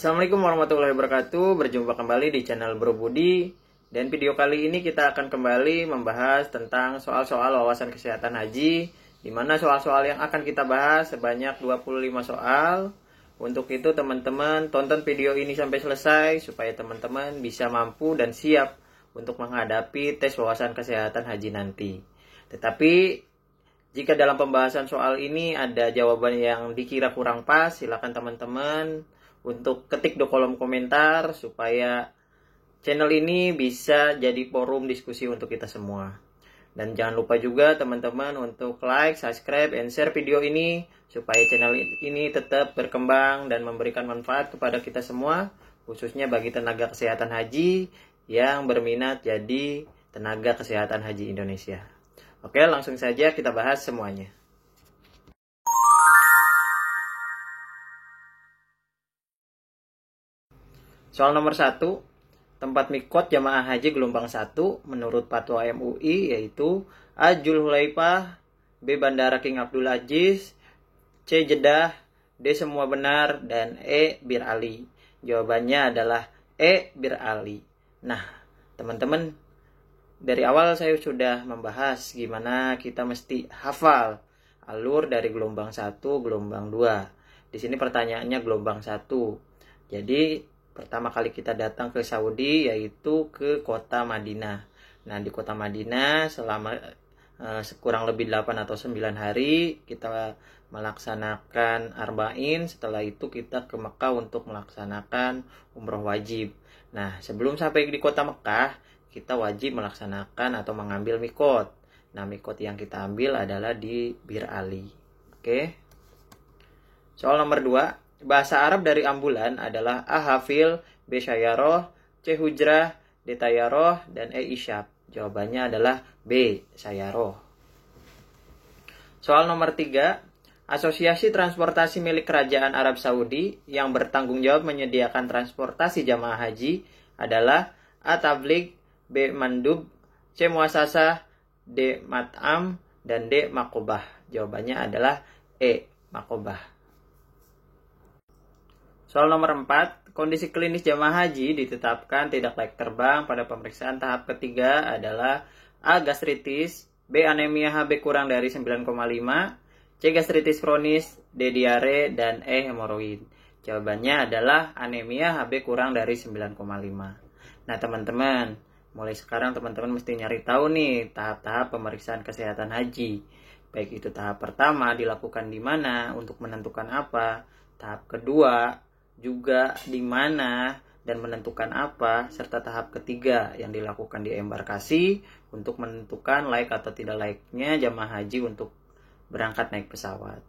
Assalamualaikum warahmatullahi wabarakatuh. Berjumpa kembali di channel Bro Budi. Dan video kali ini kita akan kembali membahas tentang soal-soal wawasan kesehatan haji, di mana soal-soal yang akan kita bahas sebanyak 25 soal. Untuk itu teman-teman tonton video ini sampai selesai supaya teman-teman bisa mampu dan siap untuk menghadapi tes wawasan kesehatan haji nanti. Tetapi jika dalam pembahasan soal ini ada jawaban yang dikira kurang pas, silakan teman-teman untuk ketik di kolom komentar supaya channel ini bisa jadi forum diskusi untuk kita semua. Dan jangan lupa juga teman-teman untuk like, subscribe, and share video ini supaya channel ini tetap berkembang dan memberikan manfaat kepada kita semua, khususnya bagi tenaga kesehatan haji yang berminat jadi tenaga kesehatan haji Indonesia. Oke, langsung saja kita bahas semuanya. Soal nomor 1, tempat mikot jamaah haji gelombang 1 menurut fatwa MUI yaitu A. Julhulaifah, B. Bandara King Abdul Aziz, C. Jeddah, D. Semua benar, dan E. Bir Ali. Jawabannya adalah E. Bir Ali. Nah, teman-teman, dari awal saya sudah membahas gimana kita mesti hafal alur dari gelombang 1, gelombang 2. Di sini pertanyaannya gelombang 1. Jadi pertama kali kita datang ke Saudi yaitu ke kota Madinah. Nah, di kota Madinah selama kurang lebih 8 atau 9 hari kita melaksanakan arba'in. Setelah itu kita ke Mekah untuk melaksanakan umroh wajib. Nah, sebelum sampai di kota Mekah, kita wajib melaksanakan atau mengambil mikot. Nah, mikot yang kita ambil adalah di Bir Ali. Oke. Soal nomor 2. Bahasa Arab dari ambulan adalah A. Hafil, B. Syayaroh, C. Hujrah, D. Tayaroh, dan E. Isyab. Jawabannya adalah B. Syayaroh. Soal nomor 3. Asosiasi Transportasi milik Kerajaan Arab Saudi yang bertanggung jawab menyediakan transportasi jamaah haji adalah A. Tabligh, B. Mandub, C. Muasasah, D. Mat'am, dan D. Makobah. Jawabannya adalah E. Makobah. Soal nomor 4, kondisi klinis jamaah haji ditetapkan tidak layak terbang pada pemeriksaan tahap ketiga adalah A. Gastritis, B. Anemia HB kurang dari 9,5, C. Gastritis kronis, D. Diare, dan E. Hemoroid. Jawabannya adalah anemia HB kurang dari 9,5. Nah teman-teman, mulai sekarang teman-teman mesti nyari tahu nih tahap-tahap pemeriksaan kesehatan haji. Baik itu tahap pertama dilakukan di mana, untuk menentukan apa, tahap kedua juga di mana dan menentukan apa, serta tahap ketiga yang dilakukan di embarkasi untuk menentukan layak atau tidak layaknya jamaah haji untuk berangkat naik pesawat.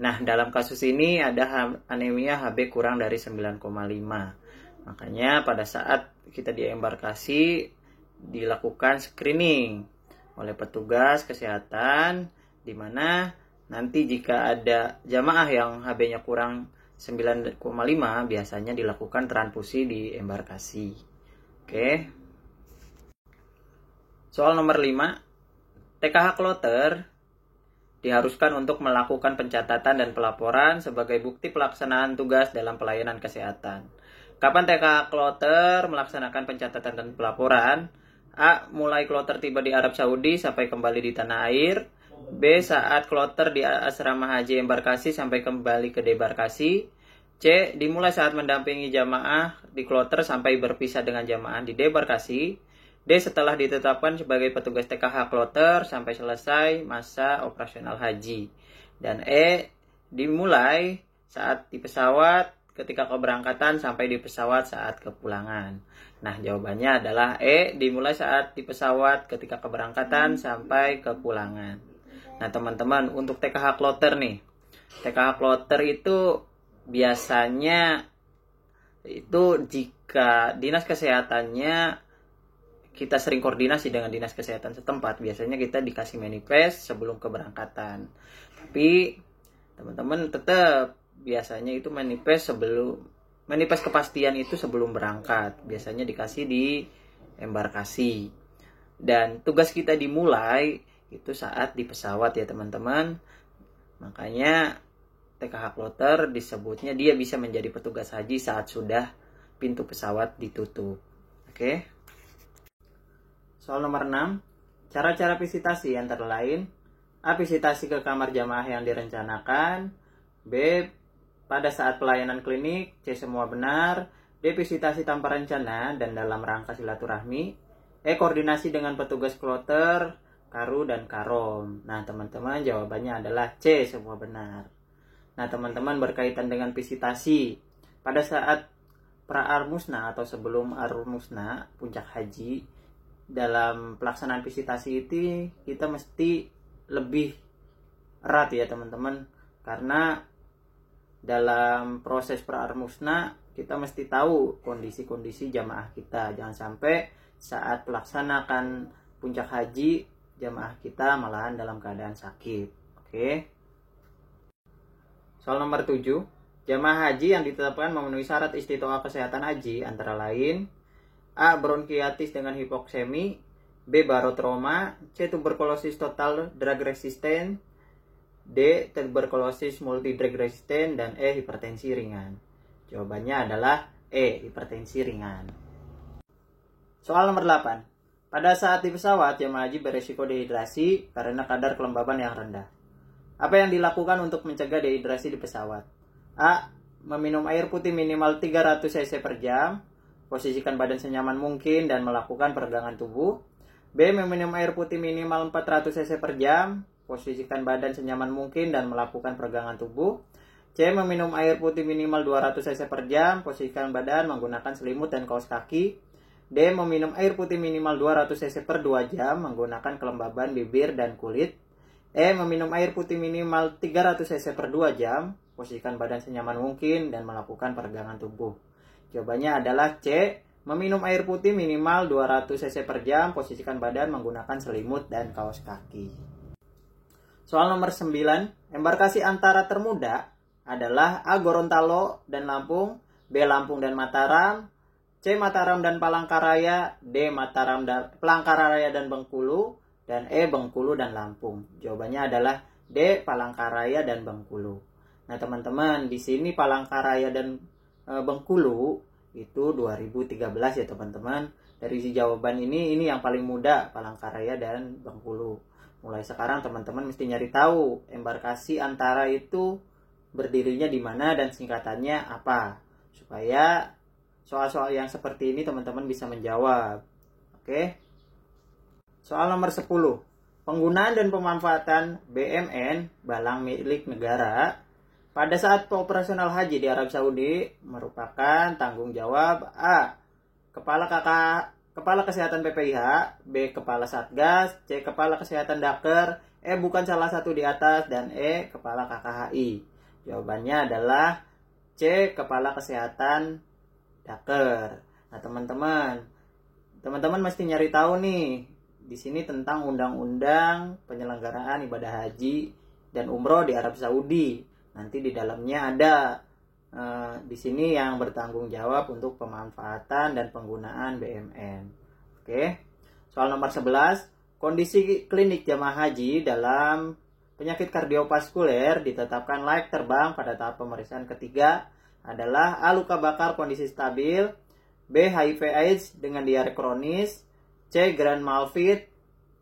Nah, dalam kasus ini ada anemia HB kurang dari 9,5. Makanya pada saat kita di embarkasi dilakukan screening oleh petugas kesehatan, di mana nanti jika ada jamaah yang HB-nya kurang 9,5 biasanya dilakukan transfusi di embarkasi. Oke. Soal nomor 5. TKH Kloter diharuskan untuk melakukan pencatatan dan pelaporan sebagai bukti pelaksanaan tugas dalam pelayanan kesehatan. Kapan TKH Kloter melaksanakan pencatatan dan pelaporan? A. Mulai kloter tiba di Arab Saudi sampai kembali di tanah air. B. Saat kloter di asrama haji embarkasi sampai kembali ke debarkasi. C. Dimulai saat mendampingi jamaah di kloter sampai berpisah dengan jamaah di debarkasi. D. Setelah ditetapkan sebagai petugas TKH kloter sampai selesai masa operasional haji. Dan E. Dimulai saat di pesawat ketika keberangkatan sampai di pesawat saat kepulangan. Nah, jawabannya adalah E. Dimulai saat di pesawat ketika keberangkatan sampai kepulangan. Nah teman-teman, untuk TKH kloter nih, TKH kloter itu biasanya itu jika dinas kesehatannya kita sering koordinasi dengan dinas kesehatan setempat, biasanya kita dikasih manifest sebelum keberangkatan. Tapi teman-teman tetap biasanya itu manifest kepastian itu sebelum berangkat, biasanya dikasih di embarkasi. Dan tugas kita dimulai itu saat di pesawat ya teman-teman. Makanya TKH Kloter disebutnya dia bisa menjadi petugas haji saat sudah pintu pesawat ditutup. Oke. Soal nomor 6. Cara-cara visitasi antara lain: A. Visitasi ke kamar jamaah yang direncanakan. B. Pada saat pelayanan klinik. C. Semua benar. D. Visitasi tanpa rencana dan dalam rangka silaturahmi. E. Koordinasi dengan petugas kloter, karu, dan karom. Nah teman-teman, jawabannya adalah C. Semua benar. Nah teman-teman, berkaitan dengan visitasi pada saat pra-armusna atau sebelum armusna puncak haji, dalam pelaksanaan visitasi itu kita mesti lebih erat ya teman-teman, karena dalam proses pra-armusna kita mesti tahu kondisi-kondisi jamaah kita. Jangan sampai saat pelaksanakan puncak haji jamaah kita malahan dalam keadaan sakit. Oke. Soal nomor 7. Jamaah haji yang ditetapkan memenuhi syarat istitoah kesehatan haji antara lain: A. Bronkiatis dengan hipoksemi. B. Barotrauma. C. Tuberkulosis total drug resistant. D. Tuberkulosis multi drug resistant. Dan E. Hipertensi ringan. Jawabannya adalah E. Hipertensi ringan. Soal nomor 8. Pada saat di pesawat, jamaah haji beresiko dehidrasi karena kadar kelembaban yang rendah. Apa yang dilakukan untuk mencegah dehidrasi di pesawat? A. Meminum air putih minimal 300 cc per jam. Posisikan badan senyaman mungkin dan melakukan peregangan tubuh. B. Meminum air putih minimal 400 cc per jam. Posisikan badan senyaman mungkin dan melakukan peregangan tubuh. C. Meminum air putih minimal 200 cc per jam. Posisikan badan menggunakan selimut dan kaos kaki. D. Meminum air putih minimal 200 cc per 2 jam menggunakan kelembaban bibir dan kulit. E. Meminum air putih minimal 300 cc per 2 jam. Posisikan badan senyaman mungkin dan melakukan peregangan tubuh. Jawabannya adalah C. Meminum air putih minimal 200 cc per jam. Posisikan badan menggunakan selimut dan kaos kaki. Soal nomor 9. Embarkasi antara termuda adalah A. Gorontalo dan Lampung. B. Lampung dan Mataram. C. Mataram dan Palangkaraya. D. Mataram dan Palangkaraya dan Bengkulu. Dan E. Bengkulu dan Lampung. Jawabannya adalah D. Palangkaraya dan Bengkulu. Nah teman-teman, di sini Palangkaraya dan Bengkulu itu 2013 ya teman-teman. Dari si jawaban ini yang paling mudah, Palangkaraya dan Bengkulu. Mulai sekarang teman-teman mesti nyari tahu embarkasi antara itu berdirinya di mana dan singkatannya apa, supaya soal-soal yang seperti ini teman-teman bisa menjawab. Oke. Soal nomor 10. Penggunaan dan pemanfaatan BMN, balang milik negara, pada saat operasional haji di Arab Saudi merupakan tanggung jawab A. Kepala Kesehatan PPIH. B. Kepala Satgas. C. Kepala Kesehatan Daker. E. Bukan salah satu di atas. Dan E. Kepala KKHI. Jawabannya adalah C. Kepala Kesehatan Daker. Nah teman-teman mesti nyari tahu nih di sini tentang undang-undang penyelenggaraan ibadah haji dan umroh di Arab Saudi. Nanti di dalamnya ada di sini yang bertanggung jawab untuk pemanfaatan dan penggunaan BMN. Oke. Soal nomor 11. Kondisi klinik jamaah haji dalam penyakit kardiovaskuler ditetapkan layak terbang pada tahap pemeriksaan ketiga adalah A. Luka bakar kondisi stabil. B. HIV AIDS dengan diare kronis. C. Grand mal fit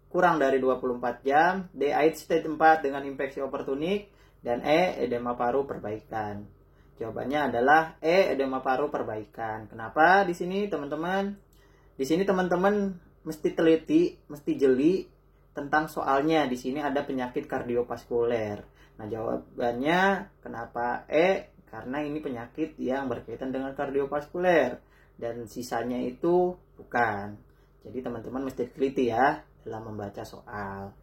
kurang dari 24 jam. D. AIDS stage 4 dengan infeksi oportunik. Dan E. Edema paru perbaikan. Jawabannya adalah E. Edema paru perbaikan. Kenapa di sini teman-teman? Di sini teman-teman mesti teliti, mesti jeli tentang soalnya. Di sini ada penyakit kardiovaskuler. Nah jawabannya kenapa E? Karena ini penyakit yang berkaitan dengan kardiovaskuler. Dan sisanya itu bukan. Jadi teman-teman mesti teliti ya dalam membaca soal.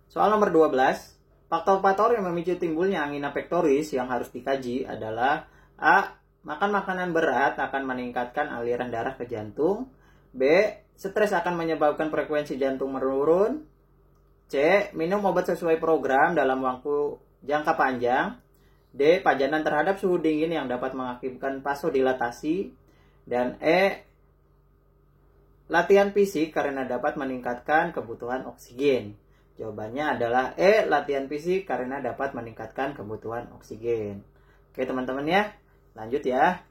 Soal nomor 12. Faktor-faktor yang memicu timbulnya angina pectoris yang harus dikaji adalah A. Makan makanan berat akan meningkatkan aliran darah ke jantung. B. Stres akan menyebabkan frekuensi jantung menurun. C. Minum obat sesuai program dalam waktu jangka panjang. D. Pajanan terhadap suhu dingin yang dapat mengakibatkan vasodilatasi. Dan E. Latihan fisik karena dapat meningkatkan kebutuhan oksigen. Jawabannya adalah E, latihan fisik karena dapat meningkatkan kebutuhan oksigen. Oke teman-teman ya, lanjut ya.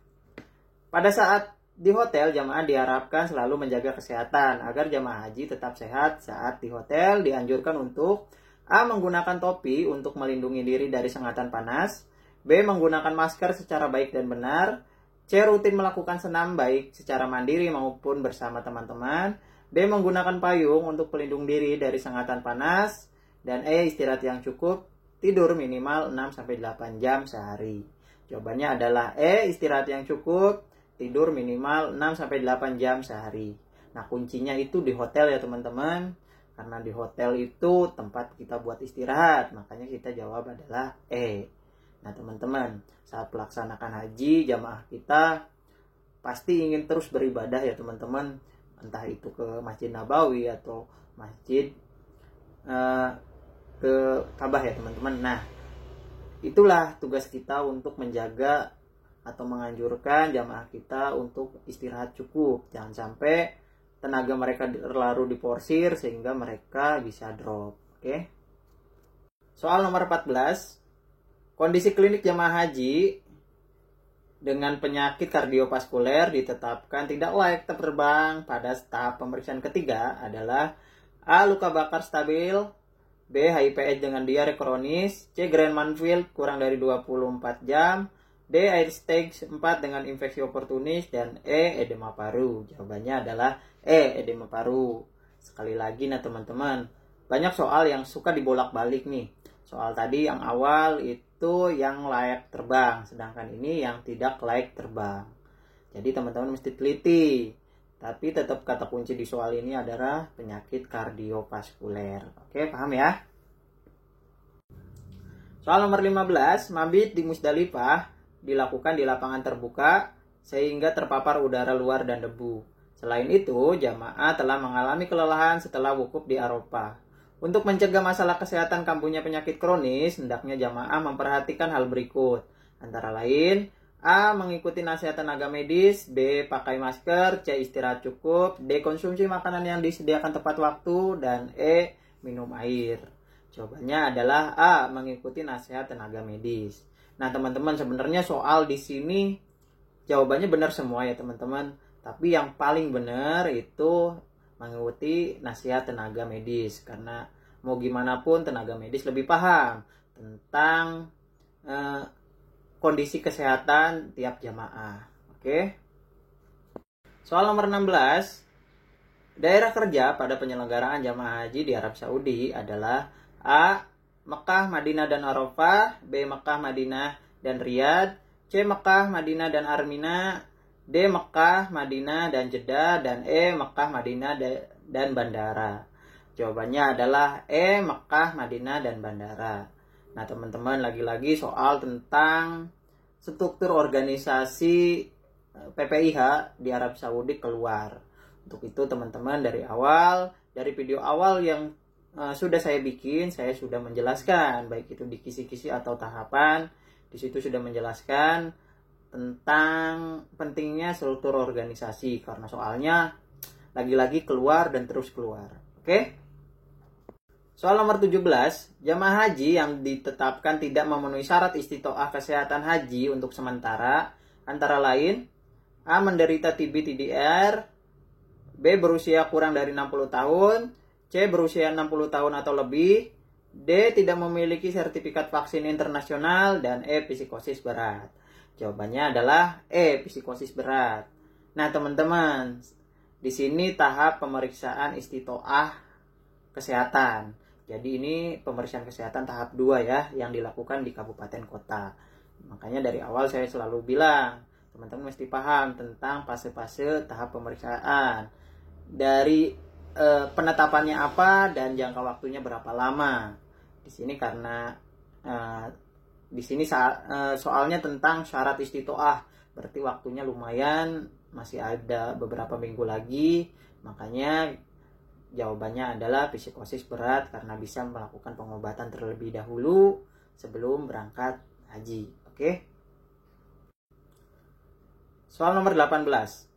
Pada saat di hotel, jamaah diharapkan selalu menjaga kesehatan agar jamaah haji tetap sehat. Saat di hotel dianjurkan untuk A, menggunakan topi untuk melindungi diri dari sengatan panas, B, menggunakan masker secara baik dan benar, C, rutin melakukan senam baik secara mandiri maupun bersama teman-teman, D, menggunakan payung untuk pelindung diri dari sengatan panas, dan E, istirahat yang cukup, tidur minimal 6-8 jam sehari. Jawabannya adalah E, istirahat yang cukup, tidur minimal 6-8 jam sehari. Nah, kuncinya itu di hotel ya teman-teman. Karena di hotel itu tempat kita buat istirahat, makanya kita jawab adalah E. Nah, teman-teman, saat melaksanakan haji, jamaah kita pasti ingin terus beribadah ya teman-teman. Entah itu ke Masjid Nabawi atau masjid ke Ka'bah ya teman-teman. Nah, itulah tugas kita untuk menjaga atau menganjurkan jamaah kita untuk istirahat cukup. Jangan sampai tenaga mereka terlalu diporsir sehingga mereka bisa drop. Oke. Soal nomor 14. Kondisi klinik jamaah haji dengan penyakit kardiovaskuler ditetapkan tidak layak terbang pada tahap pemeriksaan ketiga adalah A, luka bakar stabil, B, HIPS dengan diare kronis, C, Grant-Manfield kurang dari 24 jam, D, air stage 4 dengan infeksi oportunis, dan E, edema paru. Jawabannya adalah E, edema paru. Sekali lagi nah teman-teman, banyak soal yang suka dibolak-balik nih. Soal tadi yang awal itu yang layak terbang, sedangkan ini yang tidak layak terbang. Jadi teman-teman mesti teliti. Tapi tetap kata kunci di soal ini adalah penyakit kardiovaskuler. Oke, paham ya? Soal nomor 15, mabit di Musdalifah dilakukan di lapangan terbuka sehingga terpapar udara luar dan debu. Selain itu, jamaah telah mengalami kelelahan setelah wukuf di Arafah. Untuk mencegah masalah kesehatan kambuhnya penyakit kronis, hendaknya jamaah memperhatikan hal berikut. Antara lain, A, mengikuti nasihat tenaga medis, B, pakai masker, C, istirahat cukup, D, konsumsi makanan yang disediakan tepat waktu, dan E, minum air. Jawabannya adalah A, mengikuti nasihat tenaga medis. Nah, teman-teman, sebenarnya soal di sini jawabannya benar semua ya, teman-teman. Tapi yang paling benar itu mengikuti nasihat tenaga medis, karena mau gimana pun tenaga medis lebih paham tentang kondisi kesehatan tiap jamaah. Oke. Soal nomor 16. Daerah kerja pada penyelenggaraan jamaah haji di Arab Saudi adalah A, Mekah, Madinah dan Arafah, B, Mekah, Madinah dan Riyadh, C, Mekah, Madinah dan Armina, D, Mekah, Madinah dan Jeddah, dan E, Mekah, Madinah dan Bandara. Jawabannya adalah E, Mekah, Madinah dan Bandara. Nah teman-teman, lagi-lagi soal tentang struktur organisasi PPIH di Arab Saudi keluar. Untuk itu teman-teman dari video awal yang sudah saya bikin, saya sudah menjelaskan, baik itu di kisi-kisi atau tahapan, di situ sudah menjelaskan tentang pentingnya struktur organisasi, karena soalnya lagi-lagi keluar dan terus keluar. Oke? Soal nomor 17, jamaah haji yang ditetapkan tidak memenuhi syarat istitoah kesehatan haji untuk sementara antara lain A, menderita TB TDR, B, berusia kurang dari 60 tahun, C, berusia 60 tahun atau lebih, D, tidak memiliki sertifikat vaksin internasional, dan E, psikosis berat. Jawabannya adalah E, psikosis berat. Nah, teman-teman, di sini tahap pemeriksaan istitoah kesehatan. Jadi ini pemeriksaan kesehatan tahap 2 ya, yang dilakukan di kabupaten kota. Makanya dari awal saya selalu bilang, teman-teman mesti paham tentang fase-fase tahap pemeriksaan. Dari penetapannya apa dan jangka waktunya berapa lama. Di sini karena di sini soalnya tentang syarat istitoah, berarti waktunya lumayan, masih ada beberapa minggu lagi, makanya jawabannya adalah psikosis berat karena bisa melakukan pengobatan terlebih dahulu sebelum berangkat haji. Oke? Soal nomor 18.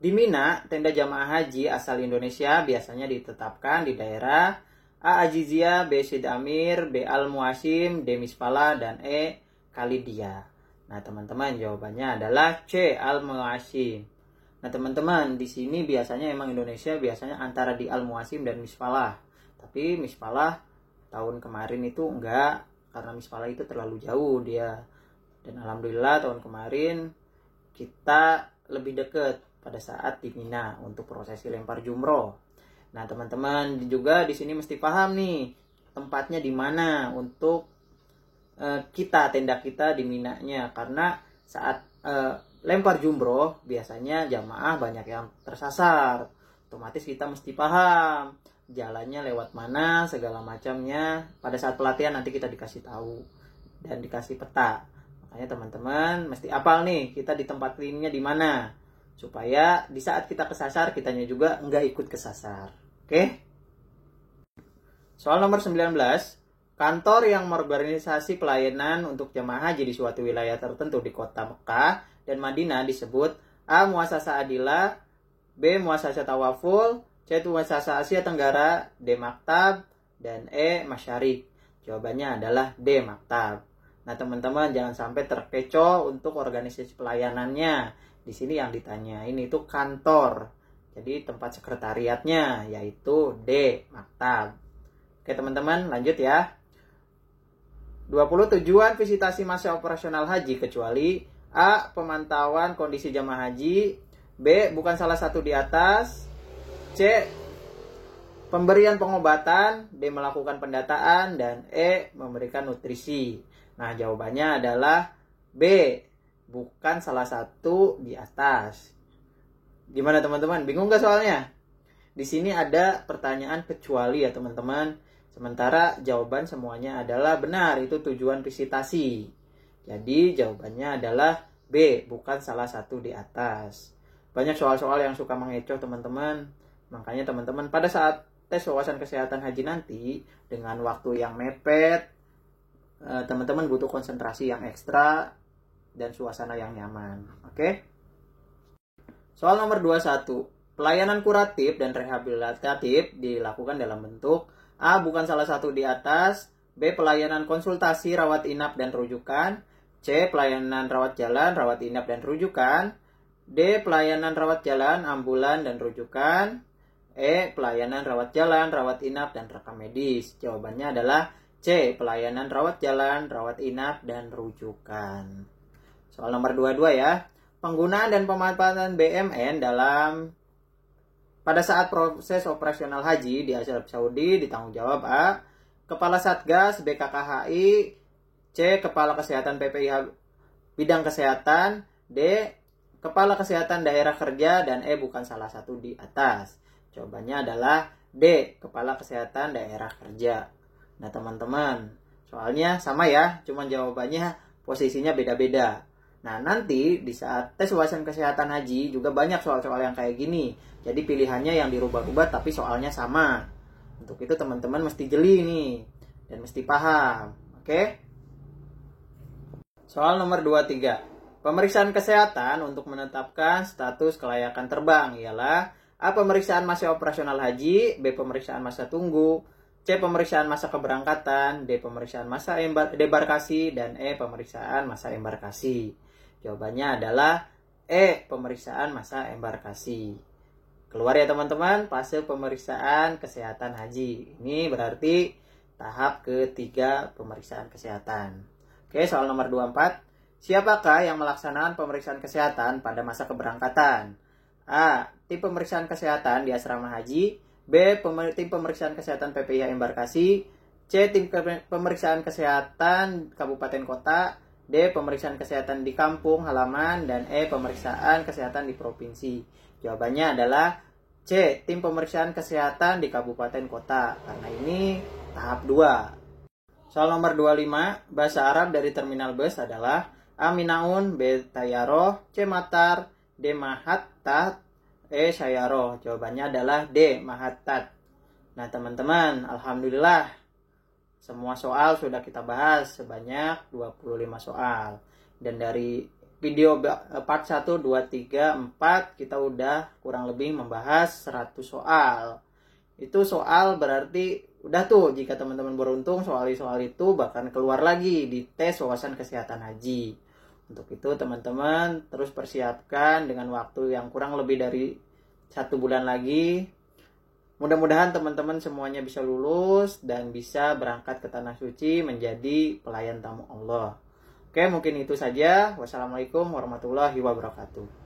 Di Mina, tenda jamaah haji asal Indonesia biasanya ditetapkan di daerah A. Ajizia, B. Sid Amir, B. Al-Muasim, D. Misfala, dan E. Khalidia. Nah, teman-teman, jawabannya adalah C. Al-Muasim. Nah, teman-teman, di sini biasanya emang Indonesia biasanya antara di Al-Muasim dan Misfalah. Tapi Misfalah tahun kemarin itu enggak, karena Misfalah itu terlalu jauh dia. Dan alhamdulillah tahun kemarin kita lebih dekat pada saat di Mina untuk prosesi lempar jumroh. Nah, teman-teman juga di sini mesti paham nih tempatnya di mana untuk tenda kita di Minanya, karena saat lempar jumroh biasanya jamaah banyak yang tersasar. Otomatis kita mesti paham jalannya lewat mana segala macamnya. Pada saat pelatihan nanti kita dikasih tahu dan dikasih peta. Makanya teman-teman mesti hafal nih kita di tempat cleannya di mana, supaya di saat kita kesasar kitanya juga nggak ikut kesasar. Oke? Soal nomor 19. Kantor yang mengorganisasi pelayanan untuk jemaah haji di suatu wilayah tertentu di kota Mekah dan Madinah disebut A. Muassasah Adila, B. Muassasah Tawaful, C. Muassasah Asia Tenggara, D. Maktab, dan E. Masyarik. Jawabannya adalah D. Maktab. Nah, teman-teman jangan sampai terkecoh untuk organisasi pelayanannya. Di sini yang ditanyain itu kantor. Jadi tempat sekretariatnya yaitu D. Maktab. Oke, teman-teman, lanjut ya. 20 tujuan visitasi masa operasional haji kecuali A. Pemantauan kondisi jamaah haji, B. Bukan salah satu di atas, C. Pemberian pengobatan, D. Melakukan pendataan, dan E. Memberikan nutrisi. Nah, jawabannya adalah B. Bukan salah satu di atas. Gimana teman-teman? Bingung gak soalnya? Di sini ada pertanyaan kecuali ya teman-teman. Sementara jawaban semuanya adalah benar, itu tujuan visitasi. Jadi jawabannya adalah B, bukan salah satu di atas. Banyak soal-soal yang suka mengecoh teman-teman. Makanya teman-teman pada saat tes wawasan kesehatan haji nanti dengan waktu yang mepet, teman-teman butuh konsentrasi yang ekstra dan suasana yang nyaman. Oke? Soal nomor 21. Pelayanan kuratif dan rehabilitatif dilakukan dalam bentuk A. Bukan salah satu di atas, B. Pelayanan konsultasi, rawat inap, dan rujukan, C. Pelayanan rawat jalan, rawat inap, dan rujukan, D. Pelayanan rawat jalan, ambulan, dan rujukan, E. Pelayanan rawat jalan, rawat inap, dan rekam medis. Jawabannya adalah C. Pelayanan rawat jalan, rawat inap, dan rujukan. Soal nomor 22 ya. Penggunaan dan pemanfaatan BMN pada saat proses operasional haji di Arab Saudi ditanggung jawab A. Kepala Satgas BKKHI, C. Kepala Kesehatan PPIH Bidang Kesehatan, D. Kepala Kesehatan Daerah Kerja, dan E. Bukan salah satu di atas. Jawabannya adalah D. Kepala Kesehatan Daerah Kerja. Nah teman-teman, soalnya sama ya, cuman jawabannya posisinya beda-beda. Nah, nanti di saat tes wawasan kesehatan haji juga banyak soal-soal yang kayak gini. Jadi pilihannya yang dirubah-rubah tapi soalnya sama. Untuk itu teman-teman mesti jeli nih dan mesti paham. Oke? Soal nomor 23. Pemeriksaan kesehatan untuk menetapkan status kelayakan terbang ialah A. Pemeriksaan masa operasional haji, B. Pemeriksaan masa tunggu, C. Pemeriksaan masa keberangkatan, D. Pemeriksaan masa debarkasi, dan E. Pemeriksaan masa embarkasi. Jawabannya adalah E. Pemeriksaan masa embarkasi. Keluar ya teman-teman, fase pemeriksaan kesehatan haji. Ini berarti tahap ketiga pemeriksaan kesehatan. Oke, soal nomor 24. Siapakah yang melaksanakan pemeriksaan kesehatan pada masa keberangkatan? A. Tim pemeriksaan kesehatan di asrama haji, B. Tim pemeriksaan kesehatan PPIH embarkasi, C. Tim pemeriksaan kesehatan kabupaten kota, D. Pemeriksaan kesehatan di kampung halaman, dan E. Pemeriksaan kesehatan di provinsi. Jawabannya adalah C. Tim pemeriksaan kesehatan di kabupaten kota, karena ini tahap 2. Soal nomor 25. Bahasa Arab dari terminal bus adalah A. Minaun, B. Tayaroh, C. Matar, D. Mahattat, E. Syayaroh. Jawabannya adalah D. Mahattat. Nah teman-teman, alhamdulillah semua soal sudah kita bahas sebanyak 25 soal. Dan dari video part 1, 2, 3, 4 kita udah kurang lebih membahas 100 soal. Itu soal berarti udah tuh, jika teman-teman beruntung soal itu bahkan keluar lagi di tes wawasan kesehatan haji. Untuk itu teman-teman terus persiapkan dengan waktu yang kurang lebih dari 1 bulan lagi. Mudah-mudahan teman-teman semuanya bisa lulus dan bisa berangkat ke Tanah Suci menjadi pelayan tamu Allah. Oke, mungkin itu saja. Wassalamualaikum warahmatullahi wabarakatuh.